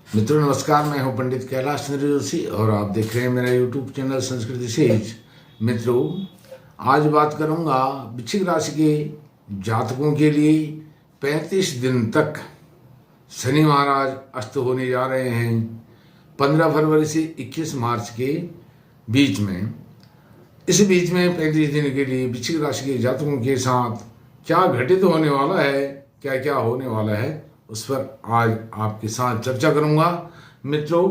मित्रों नमस्कार, मैं हूं पंडित कैलाश चंद्र जोशी और आप देख रहे हैं मेरा यूट्यूब चैनल संस्कृति सेज। मित्रों, आज बात करूंगा वृश्चिक राशि के जातकों के लिए 35 दिन तक शनि महाराज अस्त होने जा रहे हैं 15 फरवरी से 21 मार्च के बीच में। इस बीच में 35 दिन के लिए वृश्चिक राशि के जातकों के साथ क्या घटित होने वाला है, क्या क्या होने वाला है, उस पर आज आपके साथ चर्चा करूंगा। मित्रों,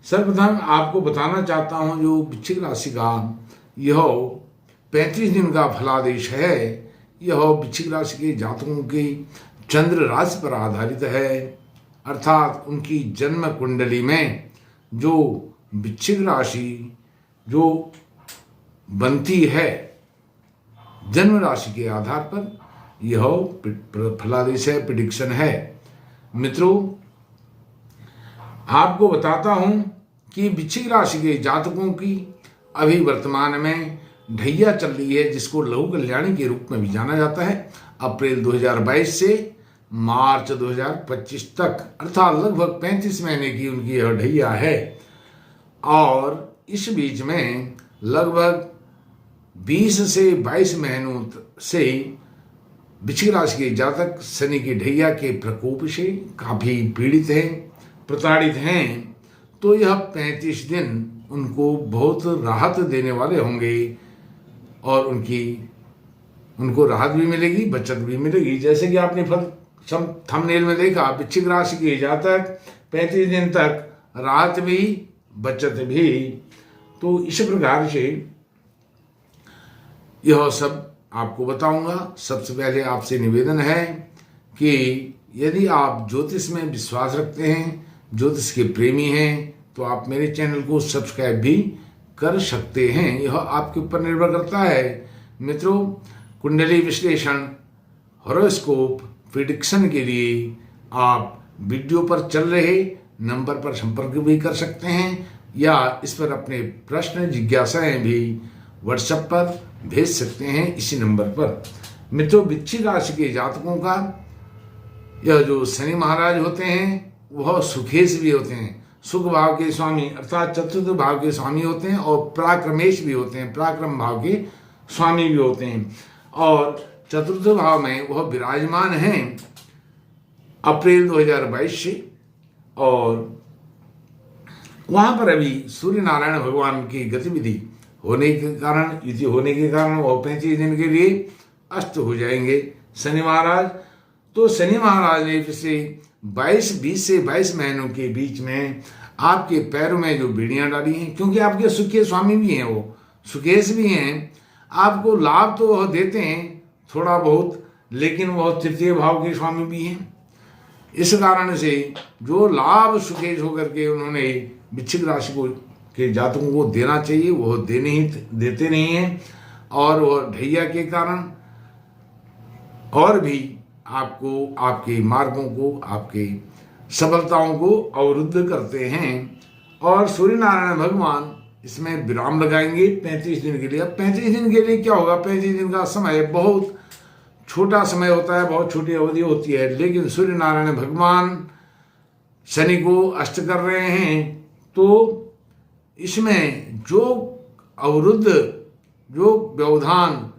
सर्वप्रथम आपको बताना चाहता हूं जो वृश्चिक राशि का यह 35 दिन का फलादेश है, यह वृश्चिक राशि के जातकों की चंद्र राशि पर आधारित है। अर्थात उनकी जन्म कुंडली में जो वृश्चिक राशि जो बनती है जन्म राशि के आधार पर यह फलादेश है, प्रिडिक्शन है। मित्रों, आपको बताता हूं कि वृश्चिक राशि के जातकों की अभी वर्तमान में ढैया चल रही है, जिसको लघु कल्याणी के रूप में भी जाना जाता है। अप्रैल 2022 से मार्च 2025 तक, अर्थात लगभग 35 महीने की उनकी यह ढैया है। और इस बीच में लगभग 20 से 22 महीनों से वृश्चिक राशि के जातक शनि की ढैया के प्रकोप से काफी पीड़ित हैं, प्रताड़ित हैं। तो यह 35 दिन उनको बहुत राहत देने वाले होंगे और उनको राहत भी मिलेगी, बचत भी मिलेगी। जैसे कि आपने थंबनेल में देखा, वृश्चिक राशि के जातक 35 दिन तक राहत भी बचत भी। तो इस प्रकार से यह सब आपको बताऊंगा। सबसे पहले आपसे निवेदन है कि यदि आप ज्योतिष में विश्वास रखते हैं, ज्योतिष के प्रेमी हैं, तो आप मेरे चैनल को सब्सक्राइब भी कर सकते हैं। यह आपके ऊपर निर्भर करता है। मित्रों, कुंडली विश्लेषण, हॉरोस्कोप, प्रिडिक्शन के लिए आप वीडियो पर चल रहे नंबर पर संपर्क भी कर सकते हैं या इस पर अपने प्रश्न जिज्ञासाएं भी व्हाट्सएप पर भेज सकते हैं इसी नंबर पर। मित्रों, वृश्चिक राशि के जातकों का यह जो शनि महाराज होते हैं वह सुखेश भी होते हैं, सुख भाव के स्वामी, अर्थात चतुर्थ भाव के स्वामी होते हैं और पराक्रमेश भी होते हैं, पराक्रम भाव के स्वामी भी होते हैं। और चतुर्थ भाव में वह विराजमान हैं अप्रैल 2022 से। और वहां पर अभी सूर्य नारायण भगवान की गतिविधि होने के कारण वह 35 दिन के लिए अस्त हो जाएंगे शनि महाराज। तो शनि महाराज ने पिछले 20 से 22 महीनों के बीच में आपके पैरों में जो बीड़ियां डाली हैं, क्योंकि आपके सुख के स्वामी भी हैं, वो सुकेश भी हैं, आपको लाभ तो वह देते हैं थोड़ा बहुत, लेकिन वह तृतीय भाव के स्वामी भी हैं। इस कारण से जो लाभ सुकेश होकर के उन्होंने वृश्चिक राशि को के जातकों को देना चाहिए वह देते नहीं हैं। और वह ढैया के कारण और भी आपको आपके मार्गों को, आपके सफलताओं को अवरुद्ध करते हैं। और सूर्य नारायण भगवान इसमें विराम लगाएंगे 35 दिन के लिए। अब 35 दिन के लिए क्या होगा, 35 दिन का समय बहुत छोटा समय होता है, बहुत छोटी अवधि होती है, लेकिन सूर्य नारायण भगवान शनि को अष्ट कर रहे हैं। तो इसमें जो अवरुद्ध, जो व्यवधान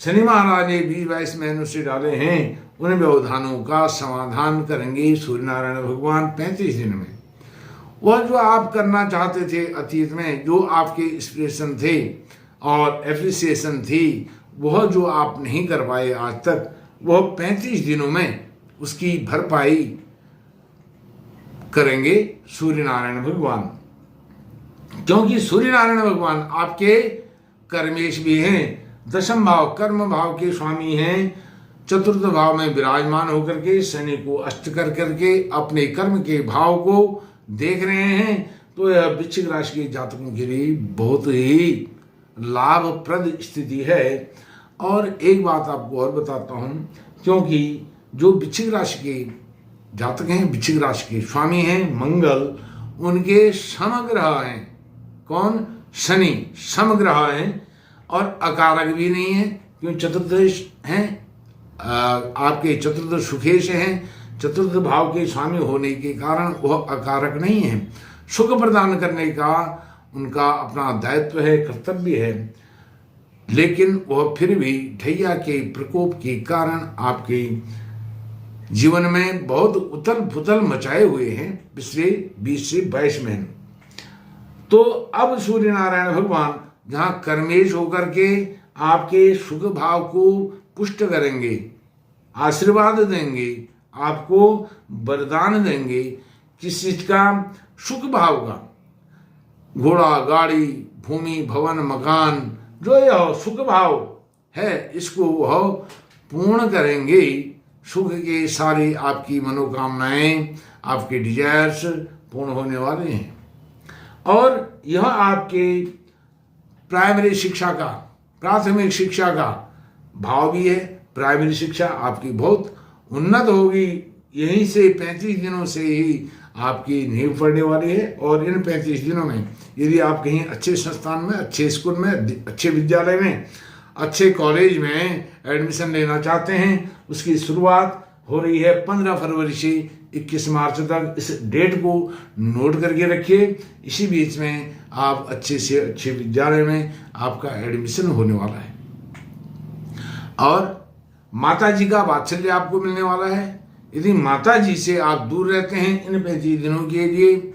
शनि महाराज ने 20-22 महीनों से डाले हैं, उन व्यवधानों का समाधान करेंगे सूर्य नारायण भगवान 35 दिन में। वह जो आप करना चाहते थे अतीत में, जो आपके इंस्पिरेशन थे और एप्रिसिएशन थी, वह जो आप नहीं कर पाए आज तक, वह 35 दिनों में उसकी भरपाई करेंगे सूर्य नारायण भगवान। क्योंकि सूर्य नारायण भगवान आपके कर्मेश भी हैं, दशम भाव कर्म भाव के स्वामी हैं, चतुर्थ भाव में विराजमान होकर के शनि को अष्ट कर करके अपने कर्म के भाव को देख रहे हैं। तो यह वृश्चिक राशि के जातकों के लिए बहुत ही लाभप्रद स्थिति है। और एक बात आपको और बताता हूं, क्योंकि जो वृश्चिक राशि के जातक हैं, वृश्चिक राशि के स्वामी हैं मंगल, उनके समग्रह हैं। कौन? शनि समग्रह हैं और अकारक भी नहीं है, क्योंकि चतुर्दश हैं, आपके चतुर्दश सुखेश हैं, चतुर्थ भाव के स्वामी होने के कारण वह अकारक नहीं है। सुख प्रदान करने का उनका अपना दायित्व है, कर्तव्य है, लेकिन वह फिर भी ढैया के प्रकोप के कारण आपके जीवन में बहुत उथल पुथल मचाए हुए हैं पिछले 20 से 22 महीने। तो अब सूर्य नारायण भगवान जहां कर्मेश होकर के आपके सुख भाव को पुष्ट करेंगे, आशीर्वाद देंगे, आपको वरदान देंगे, किस चीज का? सुख भाव का। घोड़ा, गाड़ी, भूमि, भवन, मकान, जो यह सुख भाव है, इसको वह पूर्ण करेंगे। सुख के सारी आपकी मनोकामनाएं, आपके डिजायर्स पूर्ण होने वाले हैं। और यह आपके प्राइमरी शिक्षा का, प्राथमिक शिक्षा का भाव भी है। प्राइमरी शिक्षा आपकी बहुत उन्नत होगी। यहीं से 35 दिनों से ही आपकी नींव पड़ने वाली है। और इन 35 दिनों में यदि आप कहीं अच्छे संस्थान में, अच्छे स्कूल में, अच्छे विद्यालय में, अच्छे कॉलेज में एडमिशन लेना चाहते हैं, उसकी शुरुआत हो रही है 15 फरवरी से 21 मार्च तक। इस डेट को नोट करके रखिए। इसी बीच में आप अच्छे से अच्छे विद्यालय में आपका एडमिशन होने वाला है। और माता जी का वात्सल्य आपको मिलने वाला है। यदि माता जी से आप दूर रहते हैं इन 35 दिनों के लिए,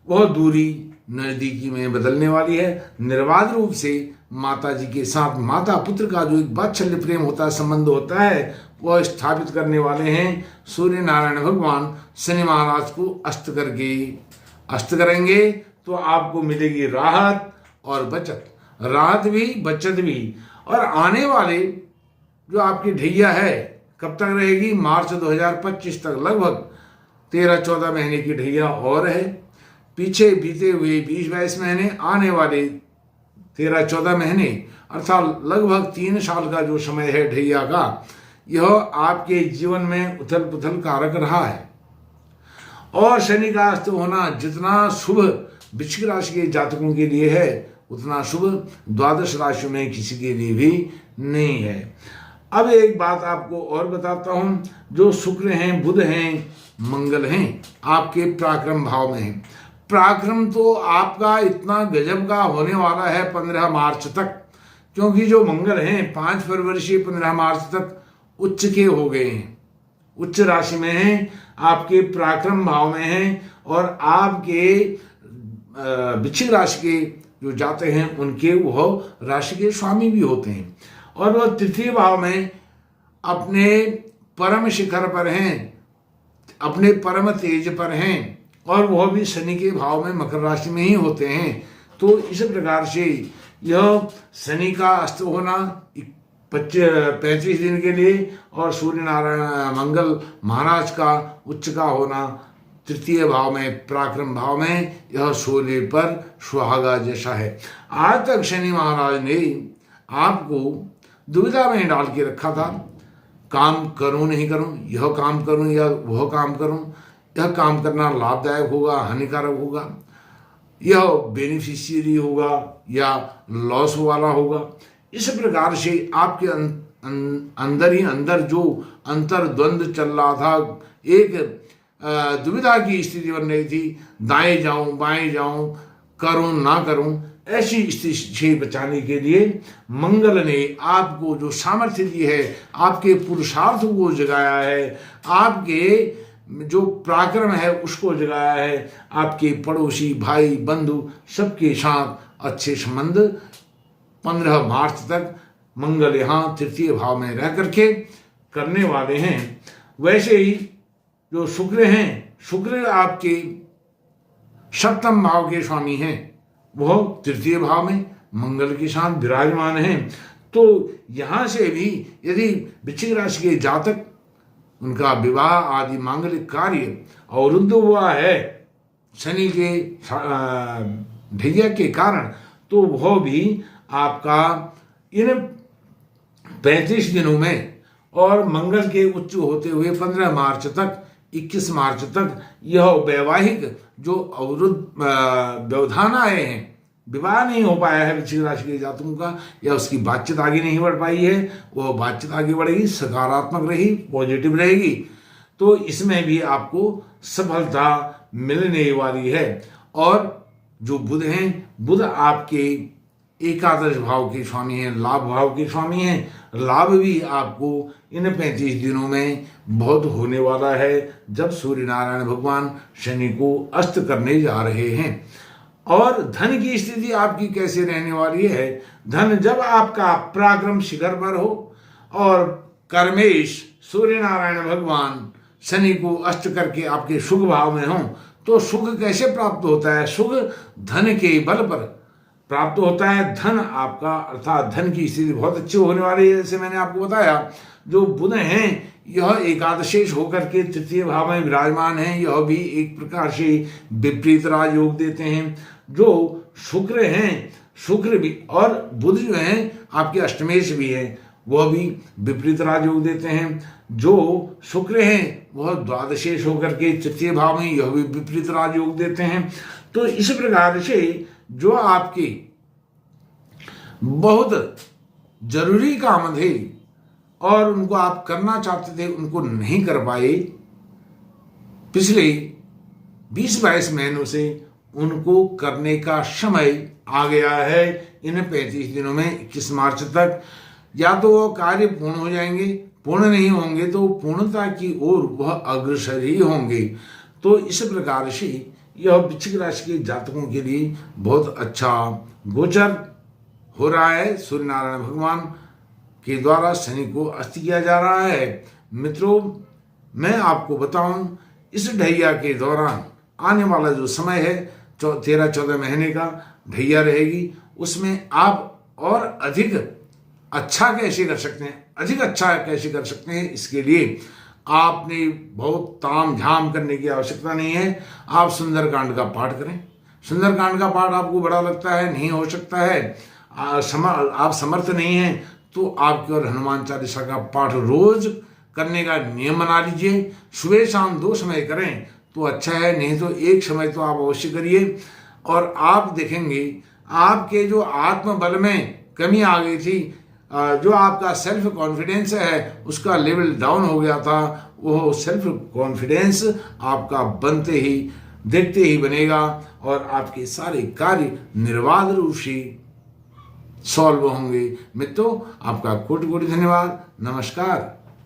वह दूरी नजदीकी में बदलने वाली है। निर्बाध रूप से माता जी के साथ माता पुत्र का जो एक वात्सल्य प्रेम होता है, संबंध होता है, वह स्थापित करने वाले हैं सूर्य नारायण भगवान शनि महाराज को अस्त करेंगे। तो आपको मिलेगी राहत और बचत, राहत भी बचत भी। और आने वाले जो आपकी ढैया है कब तक रहेगी? मार्च 2025 तक, लगभग 13-14 महीने की ढैया और है। पीछे बीते हुए 20-22 महीने, आने वाले 13-14 महीने, अर्थात लगभग 3 साल का जो समय है ढैया का, यह आपके जीवन में उथल पुथल कारक रहा है। और शनि का अस्त होना जितना शुभ वृश्चिक राशि के जातकों के लिए है, उतना शुभ द्वादश राशियों में किसी के लिए भी नहीं है। अब एक बात आपको और बताता हूं, जो शुक्र हैं, बुध हैं, मंगल हैं, आपके पराक्रम भाव में हैं। पराक्रम तो आपका इतना गजब का होने वाला है 15 मार्च तक, क्योंकि जो मंगल हैं 5 फरवरी से 15 मार्च तक उच्च के हो गए हैं, उच्च राशि में हैं, आपके पराक्रम भाव में हैं। और आपके वृश्चिक राशि के जो जाते हैं उनके वह राशि के स्वामी भी होते हैं। और वह तृतीय भाव में अपने परम शिखर पर हैं, अपने परम तेज पर हैं, और वह भी शनि के भाव में मकर राशि में ही होते हैं। तो इस प्रकार से यह शनि का अस्त होना 35 दिन के लिए, और सूर्य नारायण मंगल महाराज का उच्च का होना तृतीय भाव में, पराक्रम भाव में, यह सूर्य पर सुहागा जैसा है। आज तक शनि महाराज ने आपको दुविधा में डाल के रखा था, काम करूं नहीं करूं, यह काम करूं या वह काम करूं, यह काम करना लाभदायक होगा, हानिकारक होगा, यह बेनिफिशियरी होगा या लॉस वाला होगा। इस प्रकार से आपके अंदर ही अंदर जो अंतर्द्वंद चल रहा था, एक दुविधा की स्थिति बन रही थी, दाएं जाऊं बाएं जाऊं, करूं ना करूं, ऐसी स्थिति से बचाने के लिए मंगल ने आपको जो सामर्थ्य दी है, आपके पुरुषार्थ को जगाया है, आपके जो पराक्रम है उसको जगाया है, आपके पड़ोसी भाई बंधु सबके साथ अच्छे संबंध 15 मार्च तक मंगल यहाँ तृतीय भाव में रह करके करने वाले हैं। वैसे ही जो शुक्र हैं, शुक्र आपके सप्तम भाव के स्वामी हैं, वह तृतीय भाव में मंगल के साथ विराजमान हैं। तो यहाँ से भी यदि वृश्चिक राशि के जातक, उनका विवाह आदि मांगलिक कार्य अवरुद्ध हुआ है शनि के ढैया के कारण, तो वह भी आपका इन 35 दिनों में और मंगल के उच्च होते हुए 15 मार्च तक, 21 मार्च तक यह वैवाहिक जो अवरुद्ध व्यवधान आए हैं, विवाह नहीं हो पाया है वृश्चिक राशि के जातकों का, या उसकी बातचीत आगे नहीं बढ़ पाई है, वह बातचीत आगे बढ़ेगी, सकारात्मक रहेगी, पॉजिटिव रहेगी। तो इसमें भी आपको सफलता मिलने वाली है। और जो बुध हैं, बुध आपके एकादश भाव के स्वामी हैं, लाभ भाव के स्वामी हैं। लाभ भी आपको इन 35 दिनों में बहुत होने वाला है, जब सूर्य नारायण भगवान शनि को अस्त करने जा रहे हैं। और धन की स्थिति आपकी कैसे रहने वाली है? धन जब आपका पराक्रम शिखर पर हो और कर्मेश सूर्य नारायण भगवान शनि को अस्त करके आपके शुभ भाव में हो, तो सुख कैसे प्राप्त होता है? सुख धन के बल पर प्राप्त होता है। धन आपका अर्थात धन की स्थिति बहुत अच्छी होने वाली है। जैसे मैंने आपको बताया, जो बुध हैं यह एकादशेष होकर के तृतीय भाव में विराजमान हैं, यह भी एक प्रकार से विपरीत राजयोग देते हैं। जो शुक्र हैं, शुक्र भी और बुध जो हैं आपके अष्टमेश भी हैं, वह भी विपरीत राजयोग देते हैं। जो शुक्र हैं वह द्वादशेष होकर के तृतीय भाव में, यह भी विपरीत राजयोग देते हैं। तो इस प्रकार से जो आपके बहुत जरूरी काम थे और उनको आप करना चाहते थे, उनको नहीं कर पाए, पिछले 20-22 महीनों से उनको करने का समय आ गया है। इन 35 दिनों में 21 मार्च तक या तो वो कार्य पूर्ण हो जाएंगे, पूर्ण नहीं होंगे तो पूर्णता की ओर वह अग्रसर ही होंगे। तो इस प्रकार से यह वृश्चिक राशि के जातकों के लिए बहुत अच्छा गोचर हो रहा है। सूर्य नारायण भगवान के द्वारा शनि को अस्त किया जा रहा है। मित्रों, मैं आपको बताऊं, इस ढैया के दौरान आने वाला जो समय है 13-14 महीने का ढैया रहेगी, उसमें आप और अधिक अच्छा कैसे कर सकते हैं, अधिक अच्छा कैसे कर सकते हैं, इसके लिए आपने बहुत ताम झाम करने की आवश्यकता नहीं है। आप सुंदरकांड का पाठ करें। सुंदरकांड का पाठ आपको बड़ा लगता है, नहीं हो सकता है, आप समर्थ नहीं हैं, तो आप केवल हनुमान चालीसा का पाठ रोज करने का नियम बना लीजिए। सुबह शाम 2 समय करें तो अच्छा है, नहीं तो एक समय तो आप अवश्य करिए। और आप देखेंगे आपके जो आत्मबल में कमी आ गई थी, जो आपका सेल्फ कॉन्फिडेंस है उसका लेवल डाउन हो गया था, वो सेल्फ कॉन्फिडेंस आपका बनते ही देखते ही बनेगा और आपके सारे कार्य निर्बाध रूप से सॉल्व होंगे। मित्रों, आपका कोटि कोटि धन्यवाद। नमस्कार।